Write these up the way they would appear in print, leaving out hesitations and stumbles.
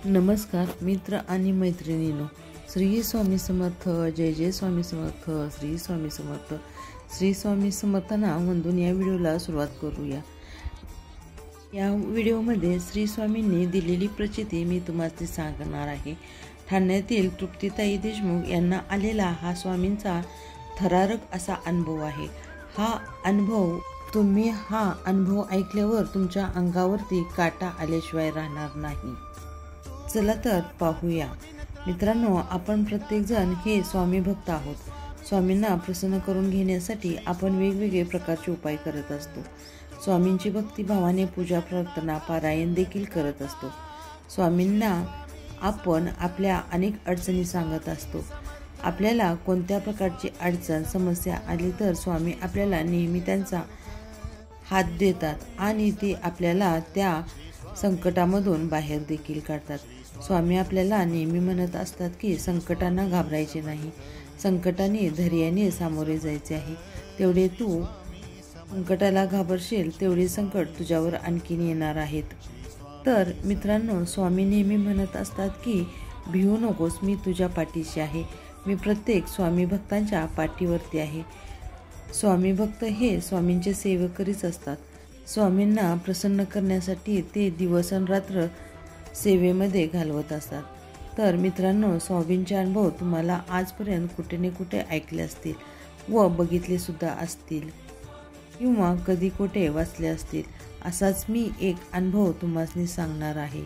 नमस्कार मित्र आणि मैत्रिणींनो, श्री स्वामी समर्थ. जय जय स्वामी समर्थ. श्री स्वामी समर्थ. श्री स्वामी समर्थांना वंदून या व्हिडिओला सुरुवात करूया. या व्हिडिओमध्ये श्री स्वामींनी दिलेली प्रचिती मी तुम्हाला सांगणार आहे. ठाण्यातील तृप्तीताई देशमुख यांना आलेला हा स्वामींचा थरारक असा अनुभव आहे. तुम्ही हा अनुभव ऐकल्यावर तुमच्या अंगावरती काटा आल्याशिवाय राहणार नाही. चला तर पाहूया. मित्रांनो, आपण प्रत्येकजण हे स्वामी भक्त आहोत. स्वामींना प्रसन्न करून घेण्यासाठी आपण वेगवेगळे प्रकारचे उपाय करत असतो. स्वामींची भक्तिभावाने पूजा प्रार्थना पारायण देखील करत असतो. स्वामींना आपण आपल्या अनेक अडचणी सांगत असतो. आपल्याला कोणत्या प्रकारची अडचण समस्या आली तर स्वामी आपल्याला नेहमी त्यांचा हात देतात आणि ते आपल्याला त्या संकटामधून बाहेर देखील काढतात. स्वामी आपल्याला नेहमी म्हणत असतात की संकटांना घाबरायचे नाही, संकटाने धैर्याने सामोरे जायचे आहे. तेवढे तू संकटाला घाबरशील तेवढे संकट तुझ्यावर आणखीन येणार आहेत. तर मित्रांनो, स्वामी नेहमी म्हणत असतात की भिवू नकोस, मी तुझ्या पाठीशी आहे. मी प्रत्येक स्वामी भक्तांच्या पाठीवरती आहे. स्वामी भक्त हे स्वामींचे सेवकरीच असतात. स्वामींना प्रसन्न करण्यासाठी ते दिवसरात्र सेवेमध्ये घालवत असतात. तर मित्रांनो, स्वामींचे अनुभव तुम्हाला आजपर्यंत कुठे ना कुठे ऐकले असतील व बघितले सुद्धा असतील किंवा कधी कुठे वाचले असतील. असाच मी एक अनुभव तुम्हाला सांगणार आहे.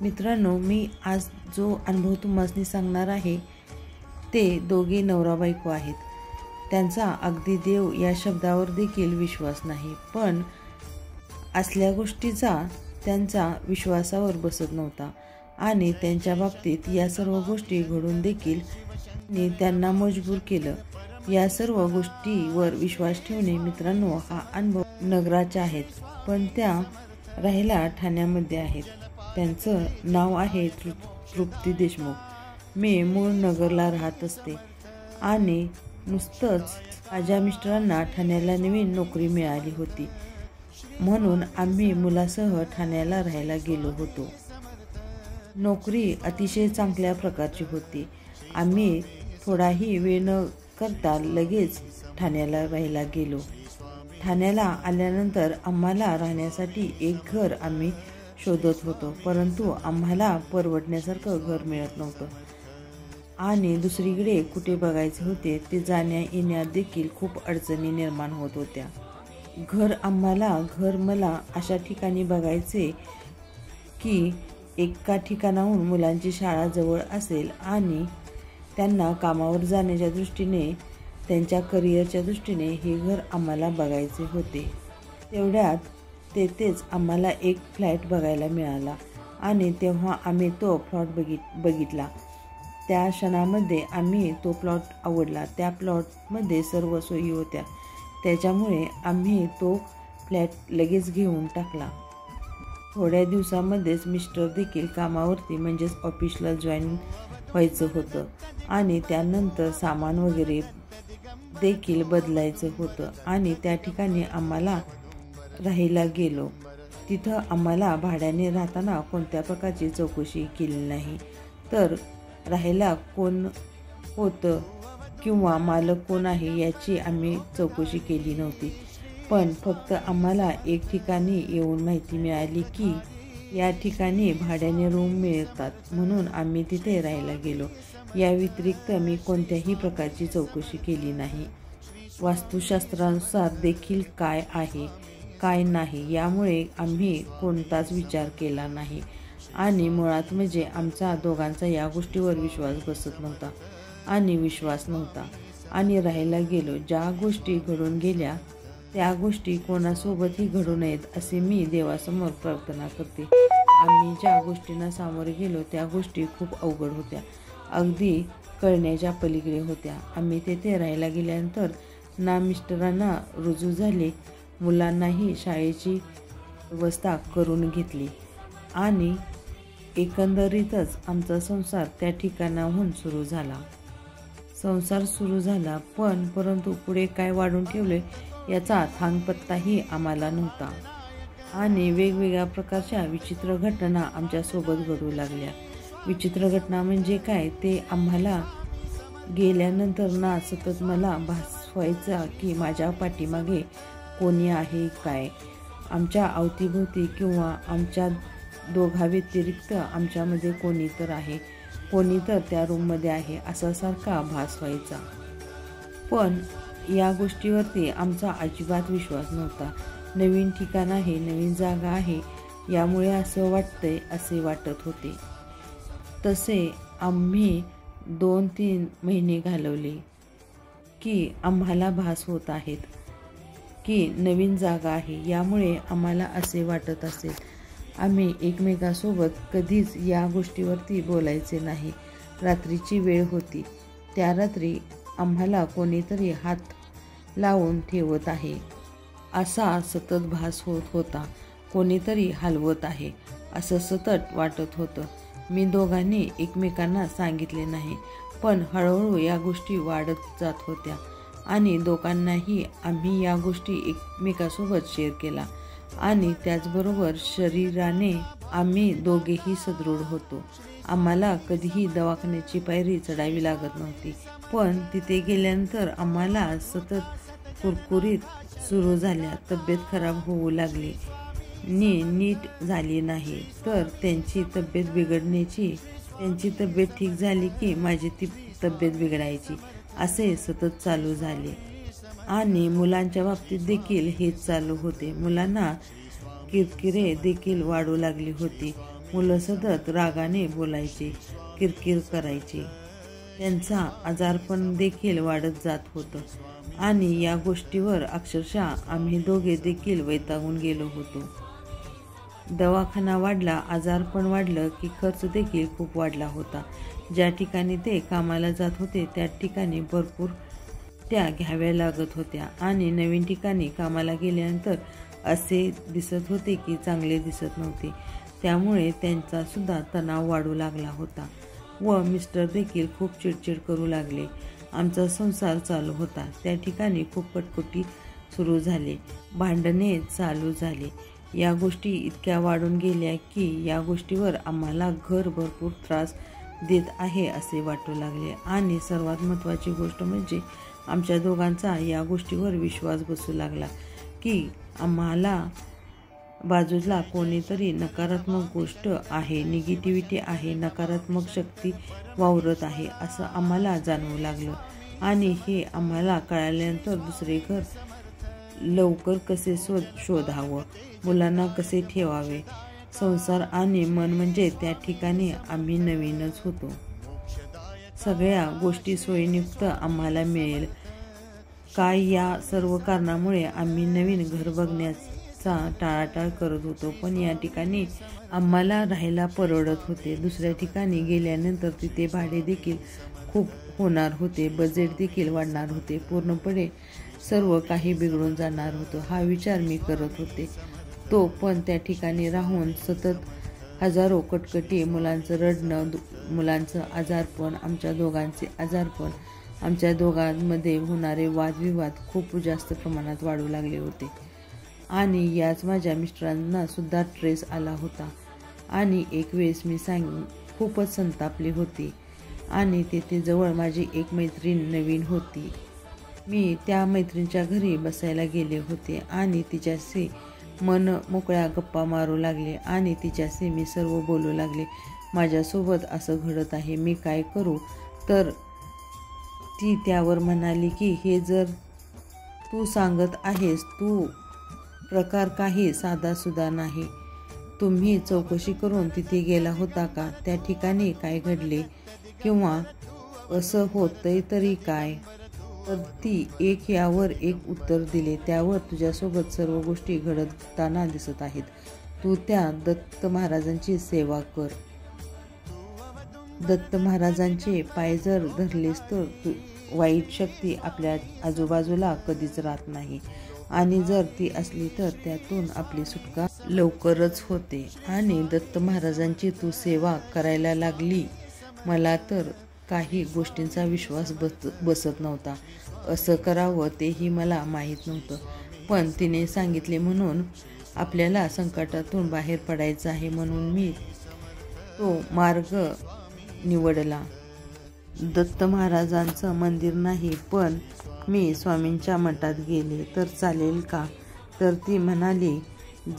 मित्रांनो, मी आज जो अनुभव तुम्हाला सांगणार आहे ते दोघे नवरा बायको आहेत. त्यांचा अगदी देव या शब्दावर देखील विश्वास नाही, पण असल्या गोष्टीचा त्यांचा विश्वासावर बसत नव्हता आणि त्यांच्या बाबतीत या सर्व गोष्टी घडून देखील त्यांना मजबूर केलं. या सर्व गोष्टीवर विश्वास ठेवणे मित्रांनो, हा अनुभव नगराच्या आहेत, पण त्या राहायला ठाण्यामध्ये आहेत. त्यांचं नाव आहे तृप्ती देशमुख. मी मूळ नगरला राहत असते आणि नुसतंच माझ्या मिस्टरांना ठाण्याला नवीन नोकरी मिळाली होती, म्हणून आम्ही मुलासह ठाण्याला राहायला गेलो होतो. नोकरी अतिशय चांगल्या प्रकारची होती. आम्ही थोडाही वेळ न करता लगेच ठाण्याला राहायला गेलो. ठाण्याला आल्यानंतर आम्हाला राहण्यासाठी एक घर आम्ही शोधत होतो, परंतु आम्हाला परवडण्यासारखं घर मिळत नव्हतं आणि दुसरीकडे कुठे बघायचे होते ते जाण्या येण्यात देखील खूप अडचणी निर्माण होत होत्या. घर मला अशा ठिकाणी बघायचे की एका ठिकाणाहून मुलांची शाळा जवळ असेल आणि त्यांना कामावर जाण्याच्या दृष्टीने, त्यांच्या करिअरच्या दृष्टीने हे घर आम्हाला बघायचे होते. तेवढ्यात तेथेच आम्हाला एक फ्लॅट बघायला मिळाला आणि तेव्हा आम्ही तो प्लॉट बघितला. त्या क्षणामध्ये आम्ही तो प्लॉट आवडला. त्या प्लॉटमध्ये सर्व सोयी होत्या, त्याच्यामुळे आम्ही तो फ्लॅट लगेच घेऊन टाकला. थोड्या दिवसामध्येच मिस्टर देखील कामावरती म्हणजेच ऑफिसला जॉईन व्हायचं होतं आणि त्यानंतर सामान वगैरे देखील बदलायचं होतं आणि त्या ठिकाणी आम्हाला राहायला गेलो. तिथं आम्हाला भाड्याने राहताना कोणत्या प्रकारची चौकशी केली नाही. तर राहायला कोण होतं किंवा मालक कोण आहे याची आम्ही चौकशी केली नव्हती, पण फक्त आम्हाला एक ठिकाणी येऊन माहिती मिळाली की या ठिकाणी भाड्याने रूम मिळतात, म्हणून आम्ही तिथे राहायला गेलो. या व्यतिरिक्त मी कोणत्याही प्रकारची चौकशी केली नाही. वास्तुशास्त्रानुसार देखील काय आहे काय नाही यामुळे आम्ही कोणताच विचार केला नाही आणि मुळात म्हणजे आमचा दोघांचा या गोष्टीवर विश्वास बसत नव्हता आणि राहायला गेलो. ज्या गोष्टी घडून गेल्या त्या गोष्टी कोणासोबतही घडू नयेत असे मी देवासमोर प्रार्थना करते. आम्ही ज्या गोष्टींना सामोरे गेलो त्या गोष्टी खूप अवघड होत्या, अगदी कळण्याच्या पलीकडे होत्या. आम्ही तेथे राहायला गेल्यानंतर ना मिस्टरांना रुजू झाले, मुलांनाही शाळेची व्यवस्था करून घेतली आणि एकंदरीतच आमचा संसार त्या ठिकाणाहून सुरू झाला. परंतु पुढे काय वाढून ठेवले याचा थांगपत्ताही आम्हाला नव्हता. आणि वेगवेगळ्या प्रकारच्या विचित्र घटना आमच्यासोबत घडू लागल्या. विचित्र घटना म्हणजे काय ते आम्हाला गेल्यानंतर ना सतत मला भास व्हायचा की माझ्या पाठीमागे कोणी आहे काय, आमच्या अवतीभोवती किंवा आमच्या दोघा व्यतिरिक्त आमच्यामध्ये कोणी तर आहे, कोणी तर त्या रूममध्ये आहे असा सारखा भास व्हायचा. पण या गोष्टीवरती आमचा अजिबात विश्वास नव्हता. नवीन ठिकाण आहे, नवीन जागा आहे, यामुळे असं वाटतंय असे वाटत होते. तसे आम्ही 2-3 महिने घालवले की आम्हाला भास होत आहेत की नवीन जागा आहे, यामुळे आम्हाला असे वाटत असेल. आम्ही एकमेकांसोबत कधीच या गोष्टीवरती बोलायचे नाही. रात्रीची वेळ होती. त्या रात्री आम्हाला कोणीतरी हात लावून ठेवत आहे असा सतत भास होत होता. कोणीतरी हलवत आहे असं सतत वाटत होतं. मी दोघांनी एकमेकांना सांगितले नाही, पण हळूहळू या गोष्टी वाढत जात होत्या आणि दोघांनाही आम्ही या गोष्टी एकमेकांसोबत शेअर केला. आणि त्याचबरोबर शरीराने आम्ही दोघेही सदृढ होतो. आम्हाला कधीही दवाखान्याची पायरी चढावी लागत नव्हती. पण तिथे गेल्यानंतर आम्हाला सतत कुरकुरीत सुरू झाल्या. तब्येत खराब होऊ लागली. नीट झाली नाही तर त्यांची तब्येत ठीक झाली की माझी तब्येत बिघडायची, असे सतत चालू झाले. आणि मुलांच्या बाबतीत देखील हेच चालू होते. मुलांना किरकिरे देखील वाढू लागली होती. मुलं सतत रागाने बोलायचे, किरकिर करायचे. त्यांचा आजारपण देखील वाढत जात होतं आणि या गोष्टीवर अक्षरशः आम्ही दोघे देखील वैतागून गेलो होतो. दवाखाना वाढला, आजारपण वाढलं की खर्च देखील खूप वाढला होता. ज्या ठिकाणी ते कामाला जात होते त्या ठिकाणी भरपूर त्या घ्याव्या लागत होत्या आणि नवीन ठिकाणी कामाला गेल्यानंतर असे दिसत होते की चांगले दिसत नव्हते. त्यामुळे त्यांचा सुद्धा तणाव वाढू लागला होता व मिस्टर देखील खूप चिडचिड करू लागले. आमचा संसार चालू होता त्या ठिकाणी खूप कटकटी सुरू झाले, भांडणे चालू झाले. या गोष्टी इतक्या वाढून गेल्या की या गोष्टीवर आम्हाला घर भरपूर त्रास देत आहे असे वाटू लागले. आणि सर्वात महत्त्वाची गोष्ट म्हणजे आमच्या दोघांचा या गोष्टीवर विश्वास बसू लागला की आम्हाला बाजूला कोणीतरी नकारात्मक गोष्ट आहे, निगेटिव्हिटी आहे, नकारात्मक शक्ती वावरत आहे असं आम्हाला जाणवू लागलं. आणि हे आम्हाला कळाल्यानंतर दुसरे घर लवकर कसे शोधावं, मुलांना कसे ठेवावे, संसार आणि मन म्हणजे त्या ठिकाणी आम्ही नवीनच होतो. सगळ्या गोष्टी सोयीयुक्त आम्हाला मिळेल काय या सर्व कारणामुळे आम्ही नवीन घर बघण्याचा टाळाटाळ करत होतो. पण या ठिकाणी आम्हाला राहायला परवडत होते. दुसऱ्या ठिकाणी गेल्यानंतर तिथे भाडे देखील खूप होणार होते, बजेट देखील वाढणार होते, पूर्णपणे सर्व काही बिघडून जाणार होतं हा विचार मी करत होते. पण त्या ठिकाणी राहून सतत हजारो कटकटी, मुलांचं रडणं, मुलांचं आजारपण, आमच्या दोघांचे आजारपण, आमच्या दोघांमध्ये होणारे वादविवाद खूप जास्त प्रमाणात वाढू लागले होते. आणि याच माझ्या मिस्टरांना सुद्धा ट्रेस आला होता. आणि एक वेळेस मी खूपच संतापली होती आणि तेथे जवळ माझी एक मैत्रीण नवीन होती. मी त्या मैत्रिणीच्या घरी बसायला गेले होते आणि तिच्याशी मन मोकळ्या गप्पा मारू लागले आणि तिच्याशी मी सर्व बोलू लागले. माझ्यासोबत असं घडत आहे, मी काय करू? तर ती त्यावर म्हणाली की हे जर तू सांगत आहेस, तू प्रकार काही साधासुद्धा नाही. तुम्ही चौकशी करून तिथे गेला होता का? त्या ठिकाणी काय घडले किंवा असं होतंय तरी काय? तर ती एक यावर एक उत्तर दिले. त्यावर तुझ्यासोबत सर्व गोष्टी घडताना दिसत आहेत. तू त्या दत्त महाराजांची सेवा कर. दत्त महाराजांचे पाय जर धरलेस तर वाईट शक्ती आपल्या आजूबाजूला कधीच राहत नाही आणि जर ती असली तर त्यातून आपली सुटका लवकरच होते. आणि दत्त महाराजांची तू सेवा करायला लागली. मला तर काही गोष्टींचा विश्वास बसत नव्हता. असं करावं तेही मला माहीत नव्हतं, पण तिने सांगितले म्हणून आपल्याला संकटातून बाहेर पडायचं आहे, म्हणून मी तो मार्ग निवडला. दत्त महाराजांचं मंदिर नाही, पण मी स्वामींच्या मठात गेले तर चालेल का? तर ती म्हणाली,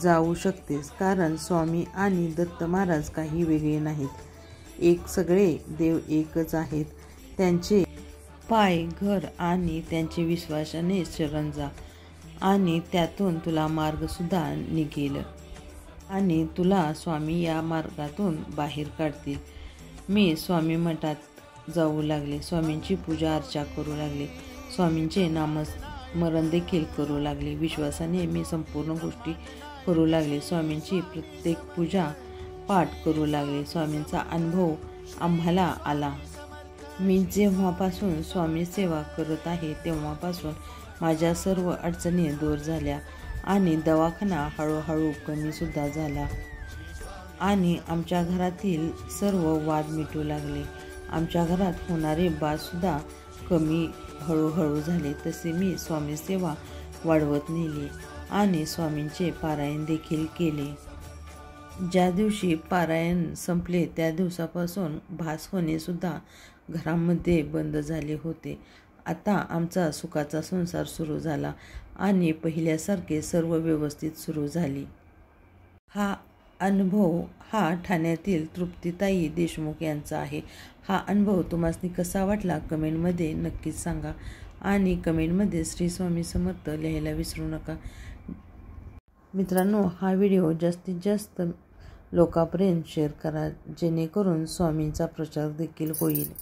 जाऊ शकतेस, कारण स्वामी आणि दत्त महाराज काही वेगळे नाहीत. सगळे देव एकच आहेत. त्यांचे पाय, घर आणि त्यांचे विश्वासाने शरण जा आणि त्यातून तुला मार्गसुद्धा निघेल आणि तुला स्वामी या मार्गातून बाहेर काढतील. मी स्वामी मठात जाऊ लागले. स्वामींची पूजा अर्चा करू लागले. स्वामींचे नामस्मरण देखील करू लागले. विश्वासाने मी संपूर्ण गोष्टी करू लागले. स्वामींची प्रत्येक पूजा पाठ करू लागले. स्वामींचा अनुभव आम्हाला आला. मी जेव्हापासून स्वामी सेवा करत आहे तेव्हापासून माझ्या सर्व अडचणी दूर झाल्या आणि दवाखाना हळूहळू कमीसुद्धा झाला आणि आमच्या घरातील सर्व वाद मिटू लागले. आमच्या घरात होणारे वादसुद्धा कमी हळूहळू झाले. तसे मी स्वामी सेवा वाढवत नेली आणि स्वामींचे पारायण देखील केले. ज्या दिवशी पारायण संपले त्या दिवसापासून भास होणे सुद्धा घरामध्ये बंद झाले होते. आता आमचा सुखाचा संसार सुरू झाला आणि पहिल्यासारखे सर्व व्यवस्थित सुरू झाले. हा अनुभव ठाण्यातील तृप्तीताई देशमुख यांचा आहे. हा अनुभव तुम्हाला कसा वाटला कमेंटमध्ये नक्कीच सांगा आणि कमेंटमध्ये श्री स्वामी समर्थ लिहायला विसरू नका. मित्रांनो, हा व्हिडिओ जास्तीत जास्त लोकांपर्यंत शेअर करा, जेणेकरून स्वामींचा प्रचार देखील होईल.